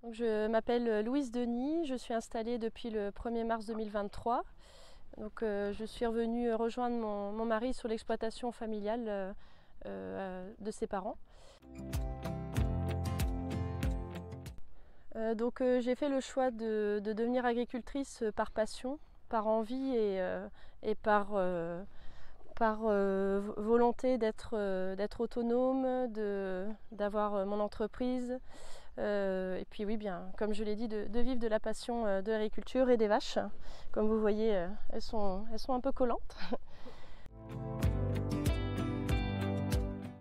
Donc, je m'appelle Louise Denis, je suis installée depuis le 1er mars 2023. Donc, je suis revenue rejoindre mon mari sur l'exploitation familiale de ses parents. J'ai fait le choix de devenir agricultrice par passion, par envie et par volonté d'être autonome, d'avoir mon entreprise. Et puis oui, bien, comme je l'ai dit, de vivre de la passion de l'agriculture et des vaches. Comme vous voyez, elles sont un peu collantes.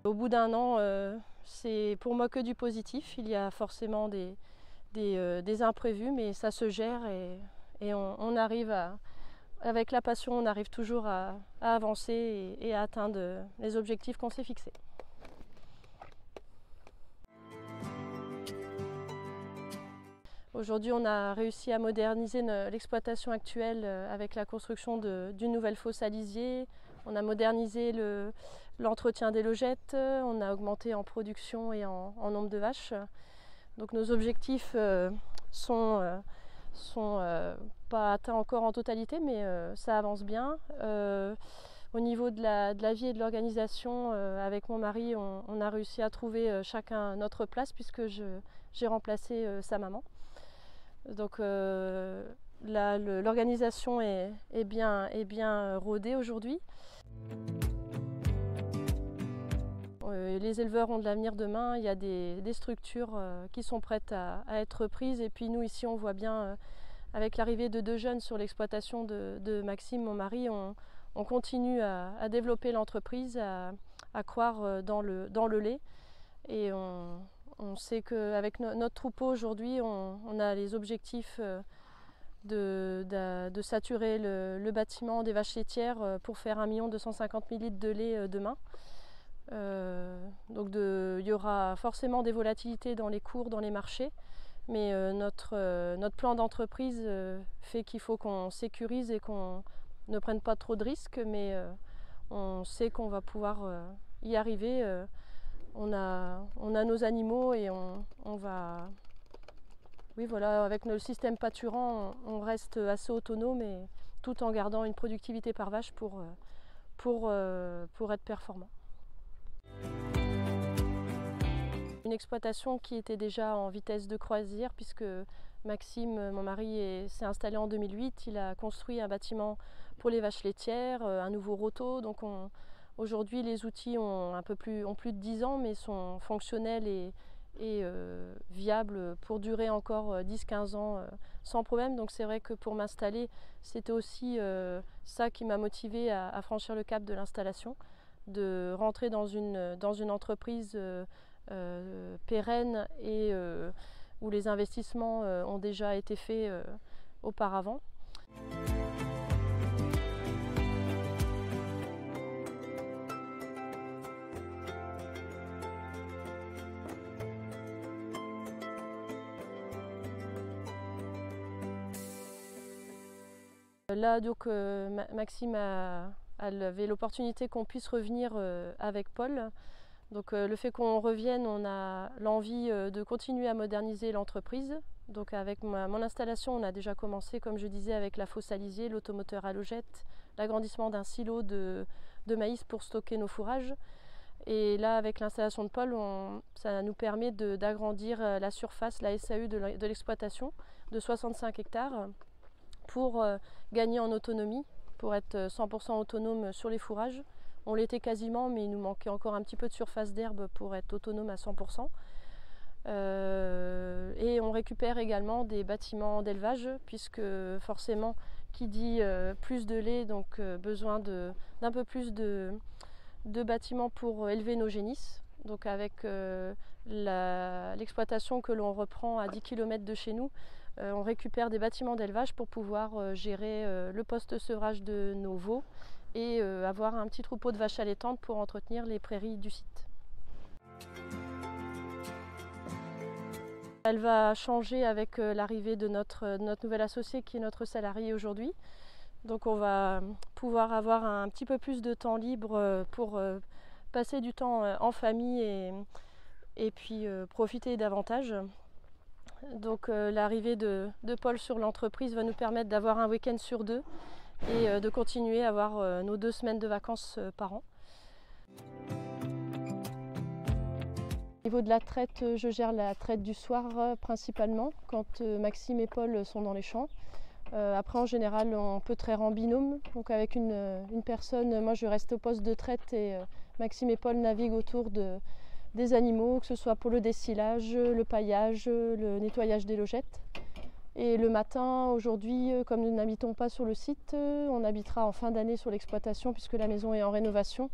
Au bout d'un an, c'est pour moi que du positif. Il y a forcément des imprévus, mais ça se gère et on arrive avec la passion, on arrive toujours à avancer et à atteindre les objectifs qu'on s'est fixés. Aujourd'hui, on a réussi à moderniser l'exploitation actuelle avec la construction d'une nouvelle fosse à lisier. On a modernisé l'entretien des logettes, on a augmenté en production et en nombre de vaches. Donc nos objectifs sont pas atteints encore en totalité, mais ça avance bien. Au niveau de la vie et de l'organisation, avec mon mari, on a réussi à trouver chacun notre place puisque j'ai remplacé sa maman. Donc l'organisation est bien rodée aujourd'hui. Les éleveurs ont de l'avenir demain, il y a des structures qui sont prêtes à être prises. Et puis nous ici on voit bien, avec l'arrivée de 2 jeunes sur l'exploitation de Maxime, mon mari, on continue à développer l'entreprise, à croire dans le lait. Et on sait qu'avec notre troupeau aujourd'hui, on a les objectifs de saturer le bâtiment des vaches laitières pour faire 1 250 000 litres de lait demain. Donc il y aura forcément des volatilités dans les cours, dans les marchés, mais notre plan d'entreprise fait qu'il faut qu'on sécurise et qu'on ne prenne pas trop de risques, mais on sait qu'on va pouvoir y arriver. On a nos animaux et on va... Oui, voilà, avec le système pâturant, on reste assez autonome et tout en gardant une productivité par vache pour être performant. Une exploitation qui était déjà en vitesse de croisière puisque Maxime, mon mari, s'est installé en 2008. Il a construit un bâtiment pour les vaches laitières, un nouveau roto. Donc aujourd'hui, les outils ont plus de 10 ans, mais sont fonctionnels et viables pour durer encore 10-15 ans sans problème. Donc c'est vrai que pour m'installer, c'était aussi ça qui m'a motivée à franchir le cap de l'installation, de rentrer dans une entreprise pérenne et où les investissements ont déjà été faits auparavant. Là, donc, Maxime avait l'opportunité qu'on puisse revenir avec Paul. Donc le fait qu'on revienne, on a l'envie de continuer à moderniser l'entreprise. Donc avec mon installation, on a déjà commencé, comme je disais, avec la fosse à lisier, l'automoteur à logette, l'agrandissement d'un silo de maïs pour stocker nos fourrages. Et là, avec l'installation de Paul, ça nous permet d'agrandir la surface, la SAU de l'exploitation, de 65 hectares pour gagner en autonomie, pour être 100% autonome sur les fourrages. On l'était quasiment, mais il nous manquait encore un petit peu de surface d'herbe pour être autonome à 100%. Et on récupère également des bâtiments d'élevage, puisque forcément, qui dit plus de lait, donc besoin d'un peu plus de bâtiments pour élever nos génisses. Donc avec l'exploitation que l'on reprend à 10 km de chez nous, on récupère des bâtiments d'élevage pour pouvoir gérer le post-sevrage de nos veaux et avoir un petit troupeau de vaches allaitantes pour entretenir les prairies du site. Elle va changer avec l'arrivée de notre nouvel associé qui est notre salarié aujourd'hui. Donc on va pouvoir avoir un petit peu plus de temps libre pour passer du temps en famille et puis profiter davantage. Donc l'arrivée de Paul sur l'entreprise va nous permettre d'avoir un week-end sur 2 et de continuer à avoir nos 2 semaines de vacances par an. Au niveau de la traite, je gère la traite du soir principalement, quand Maxime et Paul sont dans les champs. Après, en général, on peut traire en binôme, donc avec une personne. Moi, je reste au poste de traite et Maxime et Paul naviguent autour des animaux, que ce soit pour le dessilage, le paillage, le nettoyage des logettes. Et le matin, aujourd'hui, comme nous n'habitons pas sur le site, on habitera en fin d'année sur l'exploitation puisque la maison est en rénovation.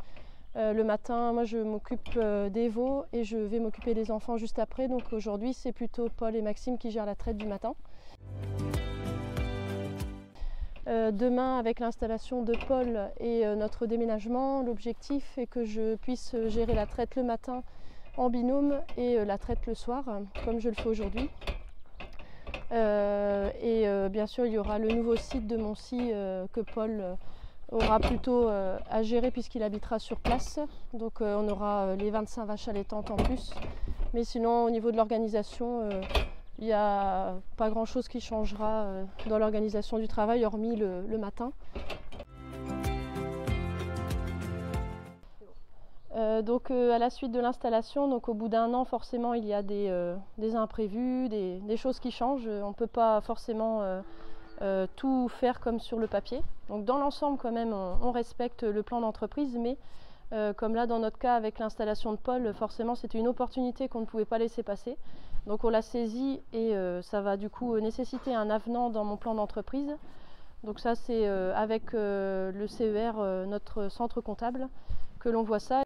Le matin, moi je m'occupe des veaux et je vais m'occuper des enfants juste après. Donc aujourd'hui, c'est plutôt Paul et Maxime qui gèrent la traite du matin. Demain, avec l'installation de Paul et notre déménagement, l'objectif est que je puisse gérer la traite le matin en binôme et la traite le soir, comme je le fais aujourd'hui. Bien sûr, il y aura le nouveau site de Moncy que Paul aura plutôt à gérer puisqu'il habitera sur place. Donc on aura les 25 vaches allaitantes en plus. Mais sinon, au niveau de l'organisation, il n'y a pas grand chose qui changera dans l'organisation du travail, hormis le matin. Donc à la suite de l'installation, donc au bout d'un an, forcément, il y a des imprévus, des choses qui changent. On ne peut pas forcément tout faire comme sur le papier. Donc dans l'ensemble, quand même, on respecte le plan d'entreprise, mais comme là, dans notre cas, avec l'installation de Paul, forcément, c'était une opportunité qu'on ne pouvait pas laisser passer. Donc on l'a saisi et ça va du coup nécessiter un avenant dans mon plan d'entreprise. Donc ça, c'est avec le CER, notre centre comptable, que l'on voit ça.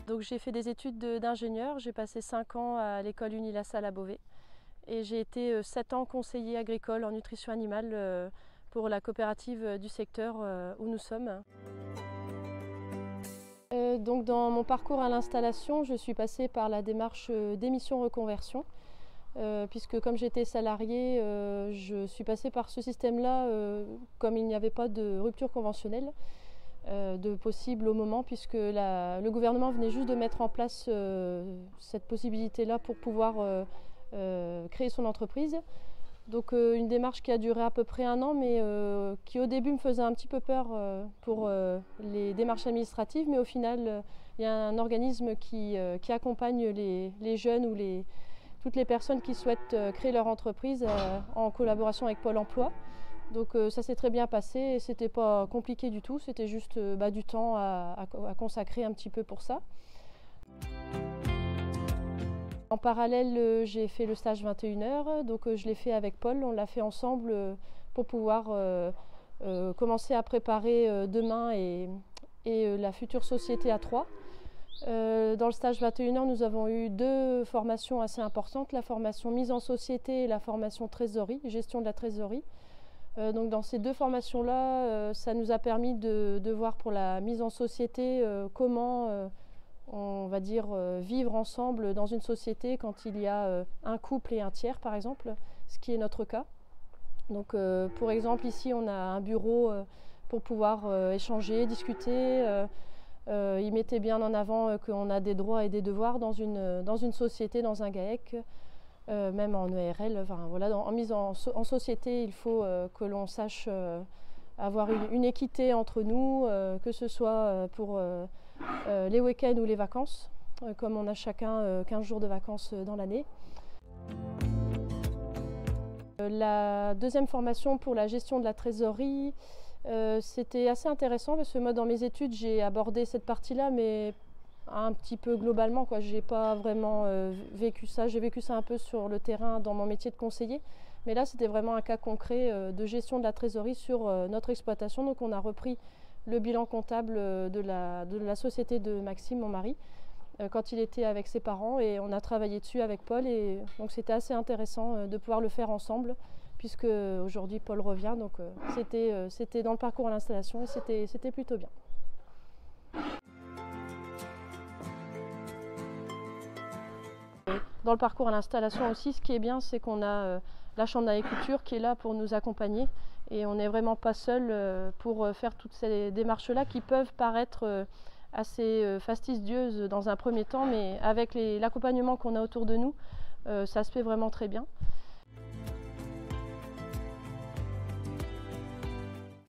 Donc j'ai fait des études d'ingénieur, j'ai passé 5 ans à l'école Unilassal à Beauvais et j'ai été 7 ans conseiller agricole en nutrition animale pour la coopérative du secteur où nous sommes. Donc dans mon parcours à l'installation, je suis passée par la démarche d'émission reconversion puisque comme j'étais salariée, je suis passée par ce système-là comme il n'y avait pas de rupture conventionnelle. De possible au moment puisque le gouvernement venait juste de mettre en place cette possibilité-là pour pouvoir créer son entreprise. Donc une démarche qui a duré à peu près 1 an mais qui au début me faisait un petit peu peur pour les démarches administratives, mais au final il y a un organisme qui accompagne les jeunes ou toutes les personnes qui souhaitent créer leur entreprise en collaboration avec Pôle emploi. Donc ça s'est très bien passé et c'était pas compliqué du tout, c'était juste du temps à consacrer un petit peu pour ça. En parallèle, j'ai fait le stage 21 heures, donc je l'ai fait avec Paul, on l'a fait ensemble pour pouvoir commencer à préparer demain et la future société à 3. Dans le stage 21 heures, nous avons eu 2 formations assez importantes, la formation mise en société et la formation trésorerie, gestion de la trésorerie. Donc dans ces 2 formations-là, ça nous a permis de voir pour la mise en société comment on va dire vivre ensemble dans une société quand il y a un couple et un tiers par exemple, ce qui est notre cas. Donc pour exemple ici on a un bureau pour pouvoir échanger, discuter. Il mettait bien en avant qu'on a des droits et des devoirs dans une société, dans un GAEC. Même en ERL, enfin, voilà, en mise en société, il faut que l'on sache avoir une équité entre nous, que ce soit pour les week-ends ou les vacances, comme on a chacun 15 jours de vacances dans l'année. La deuxième formation pour la gestion de la trésorerie, c'était assez intéressant parce que moi dans mes études j'ai abordé cette partie-là, mais un petit peu globalement, quoi. J'ai pas vraiment vécu ça. J'ai vécu ça un peu sur le terrain dans mon métier de conseiller. Mais là, c'était vraiment un cas concret de gestion de la trésorerie sur notre exploitation. Donc, on a repris le bilan comptable de la société de Maxime, mon mari, quand il était avec ses parents. Et on a travaillé dessus avec Paul. Et donc, c'était assez intéressant de pouvoir le faire ensemble, puisque aujourd'hui, Paul revient. Donc, c'était dans le parcours à l'installation et c'était plutôt bien. Dans le parcours à l'installation aussi, ce qui est bien, c'est qu'on a la Chambre d'agriculture qui est là pour nous accompagner et on n'est vraiment pas seul pour faire toutes ces démarches-là qui peuvent paraître assez fastidieuses dans un premier temps, mais avec l'accompagnement qu'on a autour de nous, Ça se fait vraiment très bien.